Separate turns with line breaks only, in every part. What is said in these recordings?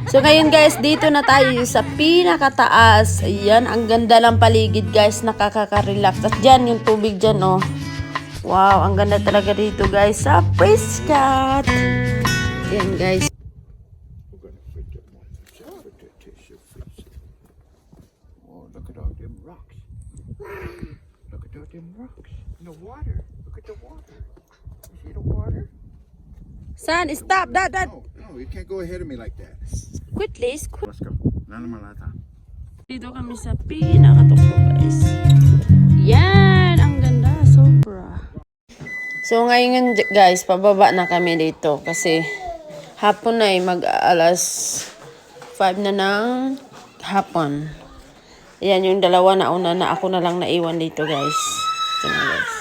So ngayon guys, dito na tayo sa pinakataas. Ayan, ang ganda ng paligid guys, nakaka-relax. At dyan, yung tubig dyan oh. Wow, ang ganda talaga dito guys sa Prescott. Ayan guys.
Oh, look at all them rocks. Look at all them rocks. In the water. Look at the water. You see the water?
Son, stop that.
No, you can't go ahead of me like that.
Quickly.
Let's go. Nana malata.
Dito kami sa pinakatukto guys. Yan, ang ganda, sobra. So ngayon guys, pababa na kami dito kasi hapon na mag-alas 5 na ng hapon. Ayan yung dalawa na una na ako na lang naiwan dito guys. Ito na guys.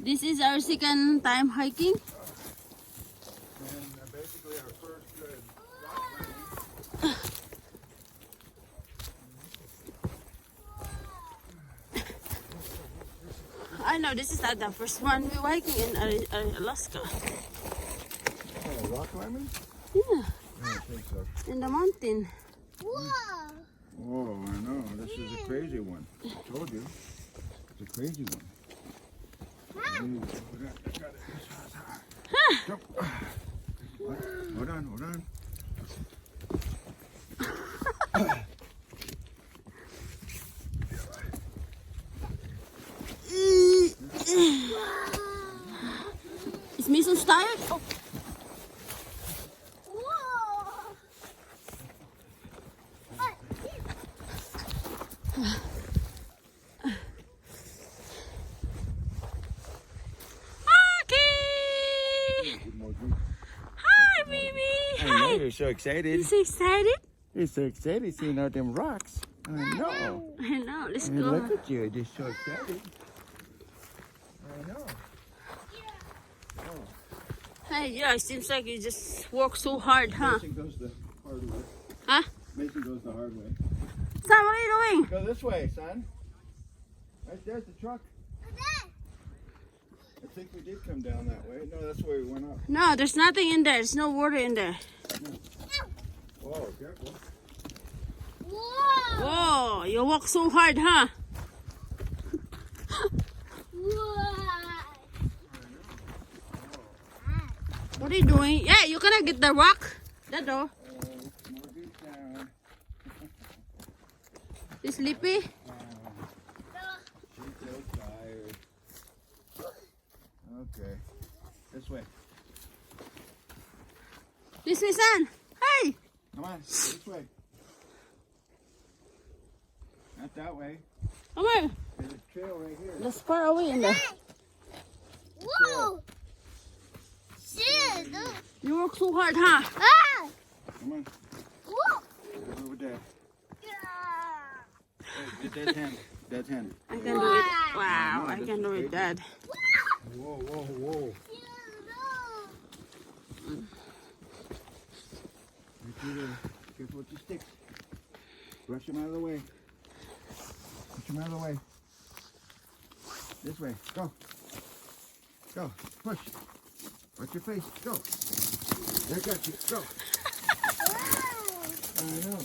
This is our second time hiking.
And basically our first rock climbing.
I know this is not the first one we're hiking in Alaska.
Oh, rock climbing?
Yeah,
I don't think so.
in the mountain.
Oh, I know. This is a crazy one. I told you. It's a crazy one. Jump. Hold on.
Is Measles tired? Oh. Hi, baby.
I know you're so excited.
You so excited?
You're so excited seeing all them rocks. I know.
I know. Let's
And
go.
look at you, you're so excited. I know.
Hey, yeah, it seems like you just work so hard, huh?
Mason goes the hard way.
Huh?
Mason goes the hard way.
Son, what are you doing?
Go this way, son. Right there's the truck. I think we did come down that way. No, that's where we went up.
No, there's nothing in there. There's no water in there.
Whoa, careful.
Whoa, you work so hard, huh? What are you doing? Yeah, you gonna get the rock? That door. You sleepy?
She's so tired. Okay. This way.
This way, son. Hey!
Come on, this way. Not that way.
Come on.
There's a trail right here.
That's far away in there.
Whoa! Shit!
You work so hard, huh?
Ah!
Come on.
Whoa!
Go over there. Hey, get that hand. That hand.
I can do it. Wow, I can do it, Dad.
Whoa, whoa, whoa. Careful with the sticks. Brush them out of the way. Push them out of the way. This way. Go. Go. Push. Watch your face. Go. There, got you. Go. I know.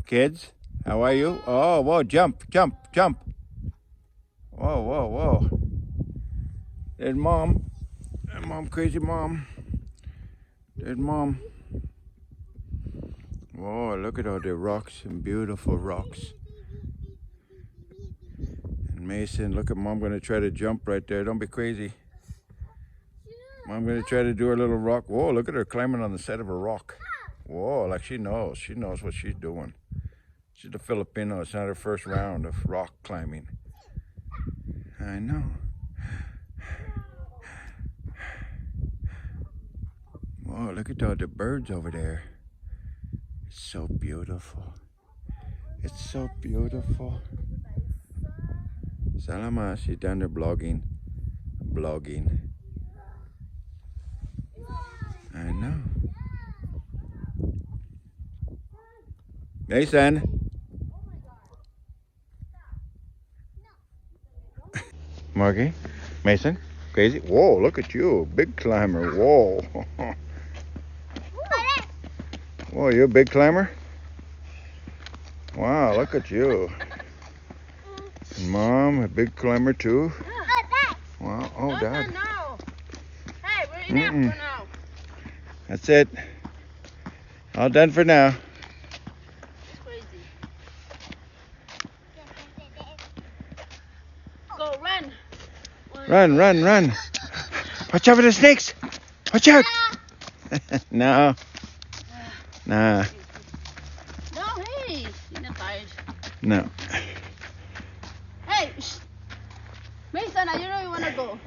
Kids, how are you? Oh, whoa, jump. Whoa. There's Mom. Mom, crazy Mom. There's Mom. Whoa, look at all the rocks and beautiful rocks. And Mason, look at Mom gonna try to jump right there. Don't be crazy. Mom gonna try to do a little rock. Whoa, look at her climbing on the side of a rock. Whoa, like she knows. She knows what she's doing. She's a Filipino. It's not her first round of rock climbing. I know. Whoa, look at all the birds over there. It's so beautiful. It's so beautiful. Salama, she's down there blogging. I know. Mason. Margie? Mason? Crazy? Whoa, look at you. Big climber. Whoa. Whoa, you're a big climber? Wow, look at you. Mom, a big climber too? Wow, oh, Dad.
No. Hey, we're enough for now.
That's it. All done for now.
It's crazy. Go, run.
Run. Watch out for the snakes. Watch out. No. Nah.
No, hey. You're not tired.
No.
Hey, shh. Mason, you know you want to go.